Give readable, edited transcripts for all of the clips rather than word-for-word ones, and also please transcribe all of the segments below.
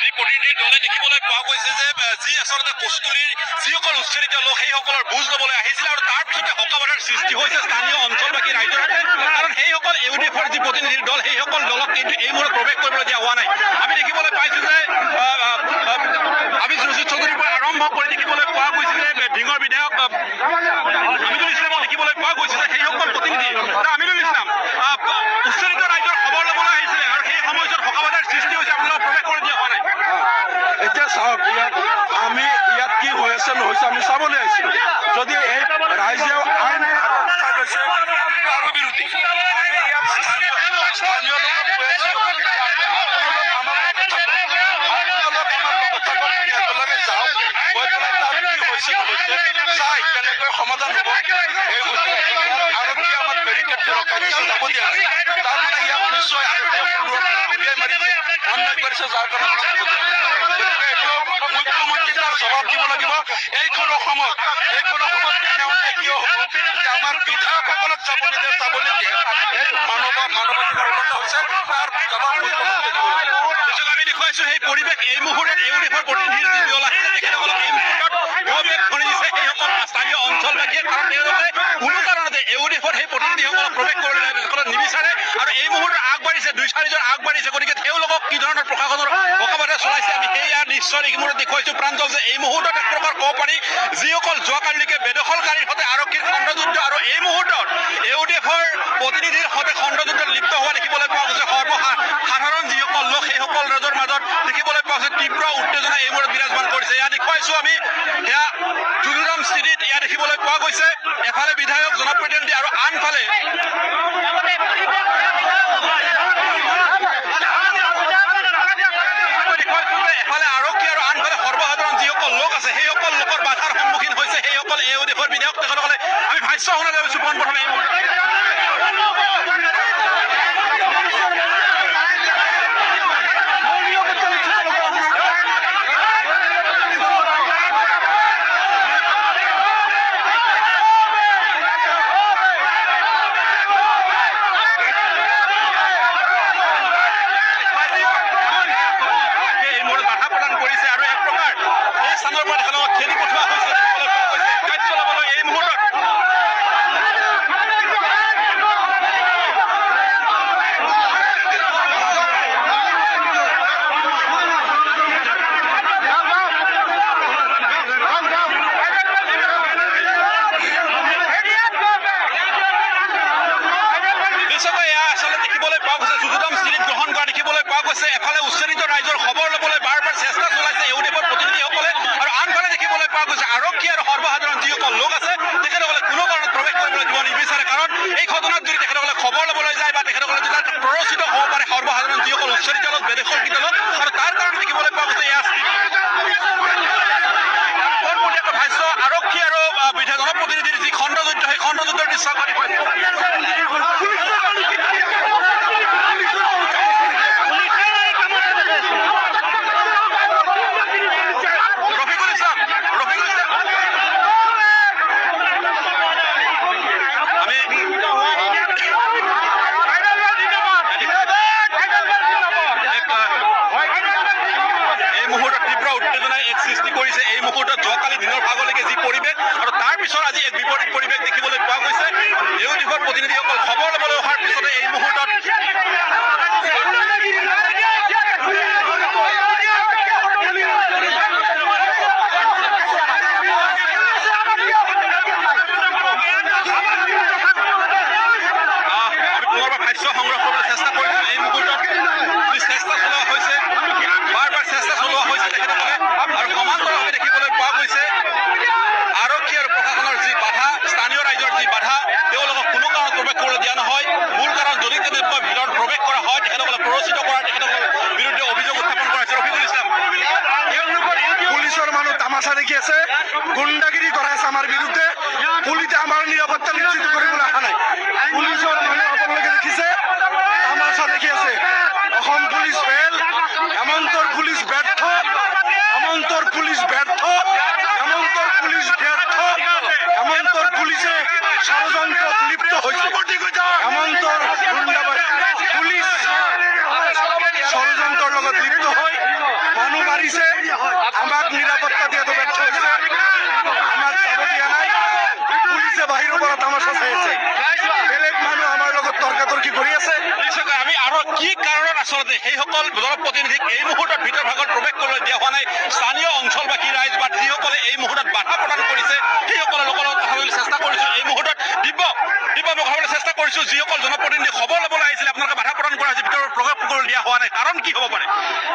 যি প্ৰতিনিধিৰ দলে দেখিবলৈ পোৱা গৈছে যে যি আচলতে কস্তুৰীৰ যিসকল উচ্চাৰিত লোক সেইসকলৰ বুজ ল'বলৈ আহিছিল আৰু তাৰ পিছতে হকাবাধাৰ সৃষ্টি হৈছে স্থানীয় অঞ্চলবাসী ৰাইজৰ কাৰণ সেইসকল ইউডিএফৰ যি প্ৰতিনিধিৰ দল সেইসকল দলক কিন্তু এই মূৰত প্ৰৱেশ কৰিবলৈ দিয়া হোৱা নাই। আমি দেখিবলৈ পাইছো যে আবিজ ৰচিদ চৌধুৰীৰ পৰা আৰম্ভ কৰি দেখিবলৈ পোৱা গৈছে যে ঢিঙৰ বিধায়ক আমিনুল ইছলামক দেখিবলৈ পোৱা গৈছে যে সেইসকল প্ৰতিনিধি আমিনুল ইছলাম উচ্চাৰিত ৰাইজৰ খবৰ ল'বলৈ আহিছিলে আৰু সেই সময়ছোৱাত হকাবাধাৰ সৃষ্টি হৈছে আপোনালোকক প্ৰৱেশ কৰি দিয়া হোৱা নাই। এতিয়া চাওক আমি ইয়াত কি হৈ আছে নহৈছে আমি চাবলৈ আহিছিলোঁ। যদি এই ৰাইজে আইন লৈছে আৰু বিৰোধী স্থানীয় লোকক কৈ আছোঁ চাই কেনেকৈ সমাধান হ'ব এই আৰক্ষী আমাৰ বেৰিকেডটো ৰখাই দিছে যাব দিয়া নাই। তাৰ মানে ইয়াক নিশ্চয় উলিয়াই মাৰিছে অন্যায় কৰিছে যাৰ কাৰণে মুখ্যমন্ত্ৰী তাৰ জবাব দিব লাগিব। এইখন অসমত তেনেহ'লে কিয় হ'ব যে আমাৰ বিধায়কসকলক যাব নিদিয়ে এই মানৱাধিকাৰ উলংঘন হৈছে তাৰ জবাব মুখ্যমন্ত্ৰী আমি দেখুৱাইছো সেই পৰিৱেশ এই মুহূৰ্তত ইউডিএফৰ প্ৰতিনিধিৰ যি দল আহিছে তেখেতসকলক এই মুহূৰ্তত ধৰি দিছে সেইসকল স্থানীয় অঞ্চলবাসীয়ে কাৰণ তেওঁলোকে কোনো কাৰণতে ইউডিএফৰ সেই প্ৰতিনিধিসকলক প্ৰৱেশ কৰিবলৈ নিবিচাৰে আৰু এই মুহূৰ্তত আগবাঢ়িছে 2-4জন আগবাঢ়িছে। গতিকে তেওঁলোকক কি ধৰণৰ প্ৰশাসনৰ হকাবাধা চলাইছে আমি সেয়া নিশ্চয় এই মুহূৰ্তত দেখুৱাইছো প্ৰাঞ্জল যে এই মুহূৰ্তত এক প্ৰকাৰ ক'ব পাৰি যিসকল যোৱাকালিলৈকে বেদখলকাৰীৰ সৈতে আৰক্ষীৰ খণ্ডযুদ্ধ আৰু এই মুহূৰ্তত ইউডিএফৰ প্ৰতিনিধিৰ সৈতে খণ্ডযুদ্ধত লিপ্ত হোৱা দেখিবলৈ পোৱা গৈছে। সৰ্বসাধাৰণ যিসকল লোক সেইসকল ৰাইজৰ মাজত দেখিবলৈ পোৱা গৈছে তীব্ৰ উত্তেজনা এই মুহূৰ্তত বিৰাজমান কৰিছে। এয়া দেখুৱাইছো আমি সেয়া জুলুৰাম স্থিতিত এয়া দেখিবলৈ পোৱা গৈছে এফালে বিধায়ক জনপ্ৰতিনিধি আৰু আনফালে এফালে আৰক্ষী আৰু আনফালে সৰ্বসাধাৰণ যিসকল লোক আছে সেইসকল লোকৰ বাধাৰ সন্মুখীন হৈছে সেইসকল ইউডিএফৰ বিধায়ক তেখেতসকলে আমি ভাষ্য শুনালৈ গৈছো পোনপ্ৰথমে এই মুহূৰ্তত খেলি পঠোৱা হৈছে কাৰ্য ল'বলৈ এই মুহূৰ্তত দেখিবলৈ পোৱা গৈছে জুলুৰাম স্থিতিত গ্ৰহণ কৰা দেখিবলৈ পোৱা গৈছে। এফালে উচ্চাৰিত ৰাইজৰ খবৰ ল'বলৈ বাৰ বাৰ চেষ্টা চলাইছে ইউডিএফৰ প্ৰতিনিধিসকলে আৰু আনফালে দেখিবলৈ পোৱা গৈছে আৰক্ষী আৰু সৰ্বসাধাৰণ যিসকল লোক আছে তেখেতসকলে কোনো কাৰণত প্ৰৱেশ কৰিবলৈ দিব নিবিচাৰে কাৰণ এই ঘটনাত যদি তেখেতসকলে খবৰ ল'বলৈ যায় বা তেখেতসকলে যদি প্ৰৰোচিত হ'ব পাৰে সৰ্বসাধাৰণ যিসকল উচ্চাৰিত লোক বেদখলকৃত লোক আৰু তাৰ কাৰণে দেখিবলৈ পোৱা গৈছে এয়া ভাষ্য আৰক্ষী আৰু জনপ্ৰতিনিধিৰ যি খণ্ডযুদ্ধ সেই খণ্ডযুদ্ধৰ দৃশ্য সৃষ্টি কৰিছে। এই মুহূৰ্তত যোৱাকালি দিনৰ ভাগলৈকে যি পৰিৱেশ আৰু তাৰ পিছত আজি এক বিপৰীত পৰিৱেশ দেখিবলৈ পোৱা গৈছে। ইউডিএফৰ প্ৰতিনিধিসকল খবৰ ল'বলৈ অহাৰ পিছতে এই মুহূৰ্তত আমি পুনৰবাৰ ভাষ্য সংগ্ৰহ কৰিবলৈ চেষ্টা কৰিছোঁ। এই মুহূৰ্তত যি চেষ্টা চলোৱা হৈছে বাৰ বাৰ চেষ্টা চলোৱা হৈছে তেখেতসকলে আৰু সমান্তৰালভাৱে দেখিবলৈ পোৱা গৈছে আৰক্ষী আৰু প্ৰশাসনৰ যি বাধা স্থানীয় ৰাইজৰ যি বাধা তেওঁলোকক কোনো কাৰণত প্ৰৱেশ কৰিবলৈ দিয়া নহয়। মূল কাৰণ যদি তেনেকৈ ভিতৰত প্ৰৱেশ কৰা হয় তেখেতসকলে প্ৰৰোচিত কৰাৰ তেখেতসকলৰ বিৰুদ্ধে অভিযোগ উত্থাপন কৰা হৈছে। ৰফিকুল ইছলাম পুলিচৰ মানুহ তামাচা দেখি আছে গুণ্ডাগিৰি কৰা আছে আমাৰ বিৰুদ্ধে পুলিচে আমাৰ নিৰাপত্তা নিশ্চিত কৰিবলৈ অহা নাই। পুলিচৰ মানুহ আপোনালোকে দেখিছে তামাচা দেখি আছে। অসম পুলিচ ফেল হেমন্তৰ পুলিচ ব্যৰ্থ হেমন্তৰ পুলিচ ব্যৰ্থ হেমন্তৰ পুলিচ ব্যৰ্থ হেমন্তৰ পুলিচে ষড়যন্ত্ৰত লিপ্ত হৈছে। হেমন্তৰ পুলিচ ষড়যন্ত্ৰৰ লগত লিপ্ত হৈ মানুহ মুহূৰ্তত আচলতে সেইসকল জনপ্ৰতিনিধিক এই মুহূৰ্তত ভিতৰ ভাগত প্ৰৱেশ কৰিবলৈ দিয়া হোৱা নাই স্থানীয় অঞ্চলবাসী ৰাইজ বা যিসকলে এই মুহূৰ্তত বাধা প্ৰদান কৰিছে সেইসকলৰ লগত কথা পাতিবলৈ চেষ্টা কৰিছোঁ এই মুহূৰ্তত দিব্য মই কথাবলৈ চেষ্টা কৰিছোঁ যিসকল জনপ্ৰতিনিধি খবৰ ল'বলৈ আহিছিলে আপোনালোকে বাধা প্ৰদান কৰা হৈছে ভিতৰত প্ৰৱেশ কৰিবলৈ দিয়া হোৱা নাই কাৰণ কি হ'ব পাৰে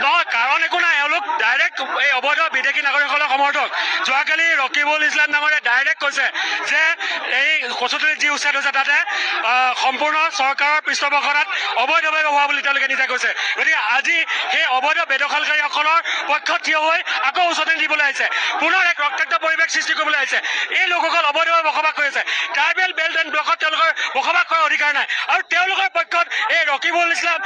নহয় কাৰণ একো নাই এওঁলোক ডাইৰেক্ট এই অবৈধ বিদেশী নাগৰিকসকলৰ সমৰ্থক যোৱাকালি ৰকিবুল ইছলাম ডাঙৰে ডাইৰেক্ট কৈছে যে এই কচুতলিত যি উচ্ছেদ হৈছে তাতে সম্পূৰ্ণ চৰকাৰৰ পৃষ্ঠপোষকতাত অবৈধভাৱে হোৱা বুলি তেওঁলোকে নিজে কৈছে গতিকে আজি সেই অবৈধ বেদখলকাৰীসকলৰ পক্ষত থিয় হৈ আকৌ উচতনি দিবলৈ আহিছে পুনৰ এক ৰক্তাক্ত পৰিৱেশ সৃষ্টি কৰিবলৈ আহিছে এই লোকসকল অবৈধভাৱে বসবাস কৰি আছে ট্ৰাইবেল বেল্ট এণ্ড ব্লকত তেওঁলোকৰ বসবাস কৰাৰ অধিকাৰ নাই আৰু তেওঁলোকৰ পক্ষত এই ৰকিবুল ইছলাম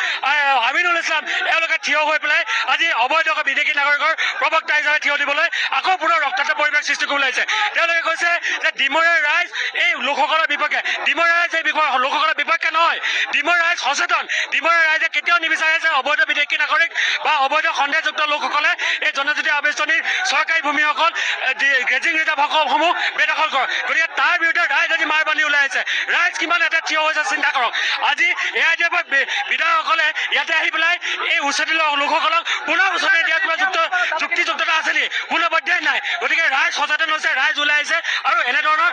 আমিনুল ইছলাম এওঁলোকে থিয় হৈ পেলাই আজি অবৈধ বিদেশী নাগৰিকৰ প্ৰবক্তা হিচাপে থিয় দিবলৈ আকৌ পুনৰ ৰক্তাক্ত পৰিৱেশ সৃষ্টি কৰিবলৈ আহিছে তেওঁলোকে কৈছে যে ডিমৰীয়াৰ ৰাইজ এই লোকসকলৰ বিপক্ষে ডিমৰীয়া ৰাইজ এই লোকসকলৰ বিপক্ষে নহয় ডিমৰীয়া ৰাইজ সচেতন ডিমৰীয়া ৰাইজে কেতিয়াও নিবিচাৰে যে অবৈধ বিদেশী নাগৰিক বা অবৈধ সন্দেহযুক্ত লোকসকলে এই জনজাতীয় আৱেষ্টনীৰ চৰকাৰী ভূমিসকল গ্ৰেজিং ৰিজাৰ্ভসমূহ বেদখল কৰক গতিকে তাৰ বিৰুদ্ধে ৰাইজ আজি মাৰ বান্ধি ওলাই আহিছে ৰাইজ কিমান এটা থিয় হৈছে চিন্তা কৰক আজি এআইডিএফৰ বিধায়কসকলে ইয়াতে আহি পেলাই এই উচ্ছেদিত লোকসকলক পুনৰ উচ্ছেদ দিয়াৰ কিবা যুক্তিযুক্ততা আছে নেকি কোনো পৰ্যায় নাই গতিকে ৰাইজ সচেতন হৈছে ৰাইজ ওলাই আহিছে আৰু এনেধৰণৰ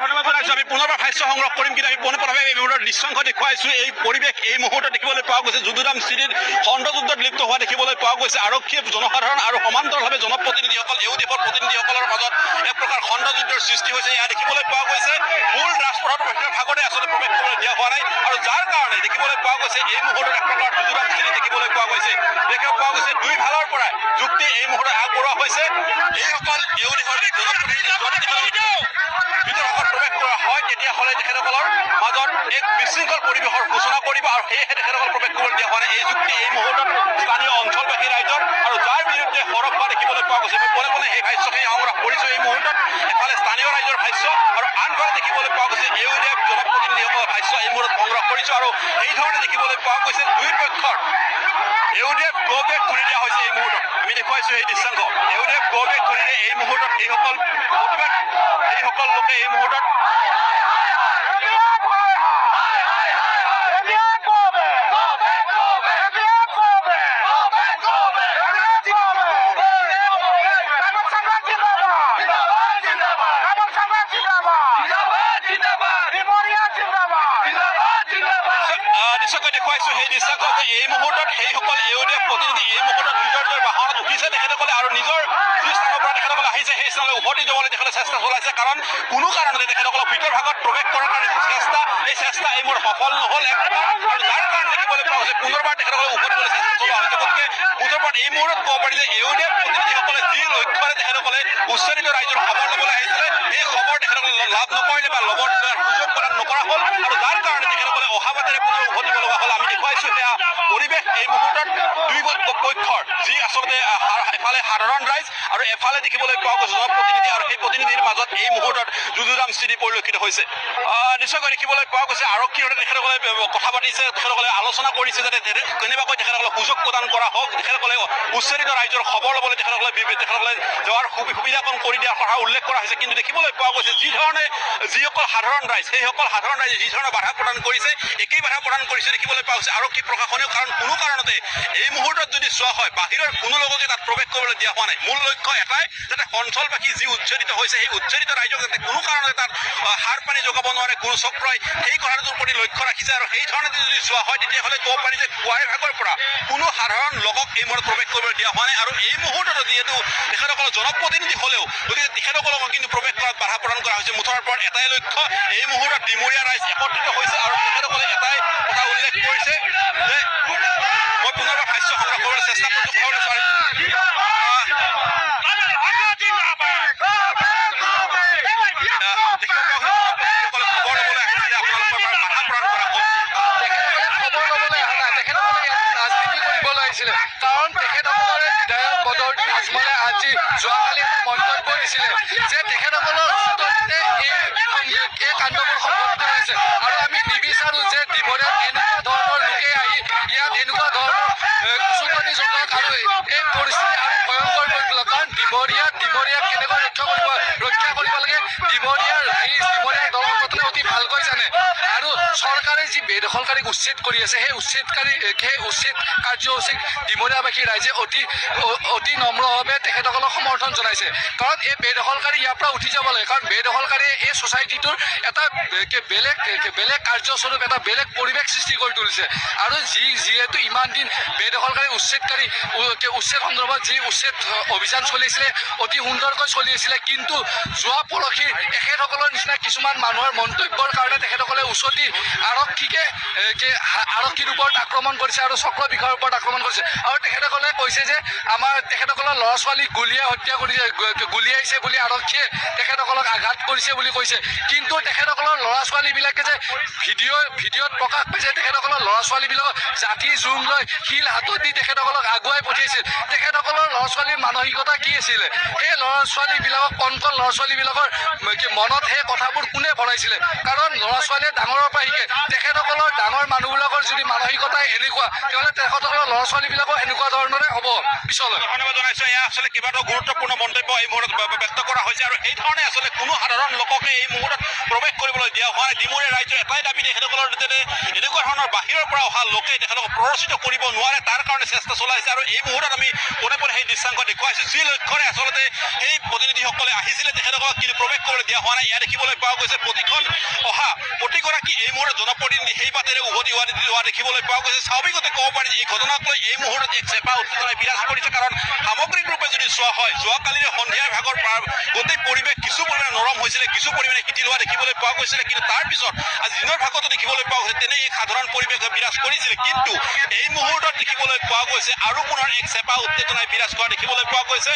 আমি পুনৰবাৰ ভাষ্য সংগ্ৰহ কৰিম কিন্তু আমি পোনপটীয়াভাৱে এই মুহূৰ্তত দৃশ্যংশ দেখুৱাইছোঁ এই পৰিৱেশ এই মুহূৰ্তত দেখিবলৈ পোৱা গৈছে যুদ্ধদাম স্থিতিত খণ্ডযুদ্ধত লিপ্ত হোৱা দেখিবলৈ পোৱা গৈছে আৰক্ষীয়ে জনসাধাৰণ আৰু সমান্তৰালভাৱে জনপ্ৰতিনিধিসকল ইউডিএফৰ প্ৰতিনিধিসকলৰ মাজত এক প্ৰকাৰ খণ্ডযুদ্ধৰ সৃষ্টি হৈছে এয়া দেখিবলৈ পোৱা গৈছে মূল ৰাজপথৰ ভাগতে আচলতে প্ৰৱেশ কৰিবলৈ দিয়া হোৱা নাই আৰু যাৰ কাৰণে দেখিবলৈ পোৱা গৈছে এই মুহূৰ্তত এক প্ৰকাৰ যুদ্ধদাম স্থিতি দেখিবলৈ পোৱা গৈছে দুই ভাগৰ পৰা যুক্তি এই মুহূৰ্তত আগবঢ়োৱা হৈছে এইসকল ইউডিএফৰ ভিতৰত প্ৰৱেশ কৰা হয় তেতিয়াহ'লে তেখেতসকলৰ মাজত এক বিশৃংখল পৰিৱেশৰ সূচনা কৰিব আৰু সেয়েহে তেখেতসকল প্ৰৱেশ কৰিবলৈ দিয়া হোৱা নাই এই যুক্তি এই মুহূৰ্তত স্থানীয় অঞ্চলবাসী ৰাইজৰ আৰু যাৰ বিৰুদ্ধে সৰব হোৱা দেখিবলৈ পোৱা গৈছে মই পোনে সেই ভাষ্যখিনি সংগ্ৰহ কৰিছোঁ এই মুহূৰ্তত এফালে স্থানীয় ৰাইজৰ ভাষ্য আৰু আনফালে দেখিবলৈ পোৱা গৈছে ইউডিএফ জনপ্ৰতিনিধিসকলৰ ভাষ্য এই মুহূৰ্তত সংগ্ৰহ কৰিছোঁ আৰু এইধৰণে দেখিবলৈ পোৱা গৈছে দুই পক্ষৰ ইউডিএফ গো বেক ধৰি দিয়া হৈছে এই মুহূৰ্তত আমি দেখুৱাইছোঁ এই দৃশ্যাংশ ইউডিএফ গো বেক ধৰিলে এই মুহূৰ্তত এইসকল লোকে এই মুহূৰ্তত নিশ্চয়কৈ দেখুৱাইছোঁ সেই দৃশ্যাংশ যে এই মুহূৰ্তত সেইসকল ইউডিএফ প্ৰতিনিধি এই মুহূৰ্তত নিজৰ বাহনত উঠিছে তেখেতসকলে আৰু নিজৰ যি স্থানৰ পৰা তেখেতসকলে আহিছে সেই স্থানলৈ উভতি যাবলৈ তেখেতে চেষ্টা চলাইছে কাৰণ কোনো কাৰণতে তেখেতসকলক ভিতৰ ভাগত প্ৰৱেশ কৰাৰ কাৰণে চেষ্টা এই মোৰ সফল নহ'ল এক প্ৰকাৰ আৰু যাৰ কাৰণে দেখিবলৈ পোৱা গৈছে পুনৰবাৰ তেখেতসকলে উভতিবলৈ চেষ্টা চলোৱা হৈছে গতিকে মুঠৰ এই মুহূৰ্তত ক'ব পাৰি যে ইউডিএফ প্ৰতিনিধিসকলে যি লক্ষ্যৰে তেখেতসকলে উচ্ছেদিত ৰাইজৰ খবৰ ল'বলৈ আহিছিলে এই খবৰ তেখেতসকলে লাভ নকৰিলে বা ল'ব সুযোগ প্ৰদান নকৰা হ'ল আৰু যাৰ কাৰণে তেখেতসকলে অহা বাটেৰে পুনৰ উভতিব লগা হ'ল আমি দেখুৱাইছোঁ সেয়া পৰিৱেশ এই মুহূৰ্তত দুই পক্ষৰ যি আচলতে এফালে সাধাৰণ ৰাইজ আৰু এফালে দেখিবলৈ পোৱা গৈছে জনপ্ৰতিনিধি আৰু সেই প্ৰতিনিধিৰ মাজত এই মুহূৰ্তত যুদ্ধদাম স্থিতি পৰিলক্ষিত হৈছে নিশ্চয়কৈ দেখিবলৈ পোৱা গৈছে আৰক্ষীৰ সৈতে তেখেতসকলে কথা পাতিছে তেখেতসকলে আলোচনা কৰিছে যাতে কেনেবাকৈ তেখেতসকলক সুযোগ প্ৰদান কৰা হওক তেখেতসকলে উচ্ছেদিত ৰাইজৰ খবৰ ল'বলৈ তেখেতসকলে যোৱাৰ সুবিধাকণ কৰি দিয়াৰ কথা উল্লেখ কৰা হৈছে কিন্তু দেখিবলৈ পোৱা গৈছে যিসকল সাধাৰণ ৰাইজ সেইসকল সাধাৰণ ৰাইজে যি ধৰণৰ বাধা প্ৰদান কৰিছে একেই বাধা প্ৰদান কৰিছে দেখিবলৈ পোৱা গৈছে আৰক্ষী প্ৰশাসনেও কাৰণ কোনো কাৰণতে এই মুহূৰ্তত যদি চোৱা হয় বাহিৰৰ কোনো লোককে তাত প্ৰৱেশ কৰিবলৈ দিয়া হোৱা নাই মূল লক্ষ্য এটাই যাতে অঞ্চলবাসী যি উচ্ছেদিত হৈছে সেই উচ্ছেদিত ৰাইজক যাতে কোনো কাৰণতে তাত সাৰ পানী যোগাব নোৱাৰে কোনো চক্ৰই সেই কথাটোৰ প্ৰতি লক্ষ্য ৰাখিছে আৰু সেই ধৰণে যদি চোৱা হয় তেতিয়াহ'লে ক'ব পাৰি যে পুৱাই ভাগৰ পৰা কোনো সাধাৰণ লোকক এই মুহূৰ্তত প্ৰৱেশ কৰিবলৈ দিয়া হোৱা নাই আৰু এই মুহূৰ্তত যিহেতু তেখেতসকলৰ জনপ্ৰতিনিধি হ'লেও গতিকে তেখেতসকলক কিন্তু প্ৰৱেশ কৰাত বাধা প্ৰদান কৰা হৈছে মুঠৰ ওপৰত এটাই লক্ষ্য এই মুহূৰ্তত ডিমৰীয়া ৰাইজ একত্ৰিত হৈছে আৰু তেখেতসকলে এটাই কথা উল্লেখ কৰিছে যে মই পুনৰবাৰ ভাষ্য সংগ্ৰহ কৰিবলৈ চেষ্টা কৰিছোঁ কাৰণ তেখেতসকলে বিধায়ক বদৰুদ্দিন আজমলে আজি যোৱাকালি এটা মন্তব্য দিছিলে যে তেখেতসকলৰ এই কাণ্ডবোৰ সংঘটিত হৈছে আৰু আমি নিবিচাৰোঁ যে ডিমৰীয়াত এনেকুৱা ধৰণৰ লোকে আহি ইয়াত এনেকুৱা ধৰণৰ চুকনি জগক আৰু এই পৰিস্থিতি আৰু ভয়ংকৰ কৰি পেলাওক কাৰণ ডিমৰীয়াক কেনেকৈ ৰক্ষা কৰিব লাগে ডিমৰীয়াৰ ৰাইজ ডিমৰীয়াৰ দল সংগঠনে অতি ভালকৈ জানে আৰু চৰকাৰে যি বেদখলকাৰীক উচ্ছেদ কৰি আছে, সেই উচ্ছেদ কাৰ্যসূচীক ডিমৰীয়াবাসী ৰাইজে অতি নম্ৰভাৱে তেখেতসকলক সমৰ্থন জনাইছে। কাৰণ এই বেদখলকাৰী ইয়াৰ পৰা উঠি যাব লাগে, কাৰণ বেদখলকাৰীয়ে এই ছ'চাইটিটোৰ এটা বেলেগ কাৰ্যস্বৰূপ, এটা বেলেগ পৰিৱেশ সৃষ্টি কৰি তুলিছে। আৰু যিহেতু ইমান দিন বেদখলকাৰী উচ্ছেদ সন্দৰ্ভত যি উচ্ছেদ অভিযান চলিছিলে অতি সুন্দৰকৈ চলি আছিলে, কিন্তু যোৱা পৰহি তেখেতসকলৰ নিচিনা কিছুমান মানুহৰ মন্তব্যৰ কাৰণে তেখেতসকলে উচতি আৰক্ষীৰ ওপৰত আক্ৰমণ কৰিছে আৰু চক্ৰ বিষয়ৰ ওপৰত আক্ৰমণ কৰিছে। আৰু তেখেতসকলে কৈছে যে তেখেতসকলৰ ল'ৰা ছোৱালীক গুলিয়াইছে বুলি আৰক্ষীয়ে তেখেতসকলক আঘাত কৰিছে বুলি কৈছে। কিন্তু তেখেতসকলৰ ল'ৰা ছোৱালীবিলাকে যে ভিডিঅ'ত প্ৰকাশ পাইছে তেখেতসকলৰ ল'ৰা ছোৱালীবিলাকক জাঠি জোং লৈ শিল হাতত দি তেখেতসকলক আগুৱাই পঠিয়াইছিল। তেখেতসকলৰ ল'ৰা ছোৱালীৰ মানসিকতা কি আছিলে, সেই ল'ৰা ছোৱালীবিলাকক কণ ল'ৰা ছোৱালীবিলাকৰ মনত সেই কথাবোৰ কোনে ভৰাইছিলে? কাৰণ ল'ৰা ছোৱালীয়ে ডাঙৰৰ পৰা শিকে। তেখেতসকলৰ ডাঙৰ মানুহবিলাকৰ যদি মানসিকতাই এনেকুৱা, তেতিয়াহ'লে তেখেতসকলৰ ল'ৰা ছোৱালীবিলাকো এনেকুৱা ধৰণৰে হ'ব পিছলৈ। ধন্যবাদ জনাইছো। এয়া আচলতে কেইবাটাও গুৰুত্বপূৰ্ণ মন্তব্য এই মুহূৰ্তত ব্যক্ত কৰা হৈছে আৰু সেই ধৰণে আচলতে কোনো সাধাৰণ লোককে এই মুহূৰ্তত প্ৰৱেশ কৰিবলৈ দিয়া হোৱা নাই। ডিমৰীয়া ৰাইজৰ এটাই দাবী, তেখেতসকলৰ যাতে এনেকুৱা ধৰণৰ বাহিৰৰ পৰা অহা লোকে তেখেতসকলক প্ৰৰোচিত কৰিব নোৱাৰে, তাৰ কাৰণে চেষ্টা চলাইছে। আৰু এই মুহূৰ্তত আমি পোনে পোনে সেই দৃশ্যাংশ দেখুৱাইছো, যি লক্ষ্যৰে আচলতে সেই প্ৰতিনিধিসকলে আহিছিলে তেখেতসকলক কিন্তু প্ৰৱেশ কৰিবলৈ দিয়া হোৱা নাই। ইয়াত দেখিবলৈ পোৱা গৈছে প্ৰতিগৰাকী এই মুহূৰ্তত জনপ্ৰতিনিধি সেই বাটেৰে উভতি হোৱা দেখিবলৈ পোৱা গৈছে। স্বাভাৱিকতে ক'ব পাৰি যে এই ঘটনাক লৈ এই মুহূৰ্তত এক চেপা উত্তেজনাই বিৰাজ কৰিছে। কাৰণ সামগ্ৰিক ৰূপে যদি চোৱা হয়, যোৱাকালিৰ সন্ধিয়াৰ ভাগৰ গোটেই পৰিৱেশ কিছু পৰিমাণে নৰম হৈছিলে, কিছু পৰিমাণে শিথিল হোৱা দেখিবলৈ পোৱা গৈছিলে। কিন্তু তাৰ পিছত আজি দিনৰ ভাগতো দেখিবলৈ পোৱা গৈছে তেনে এক সাধাৰণ পৰিৱেশ বিৰাজ কৰিছিল। কিন্তু এই মুহূৰ্তত দেখিবলৈ পোৱা গৈছে আৰু পুনৰ এক চেপা উত্তেজনাই বিৰাজ কৰা দেখিবলৈ পোৱা গৈছে।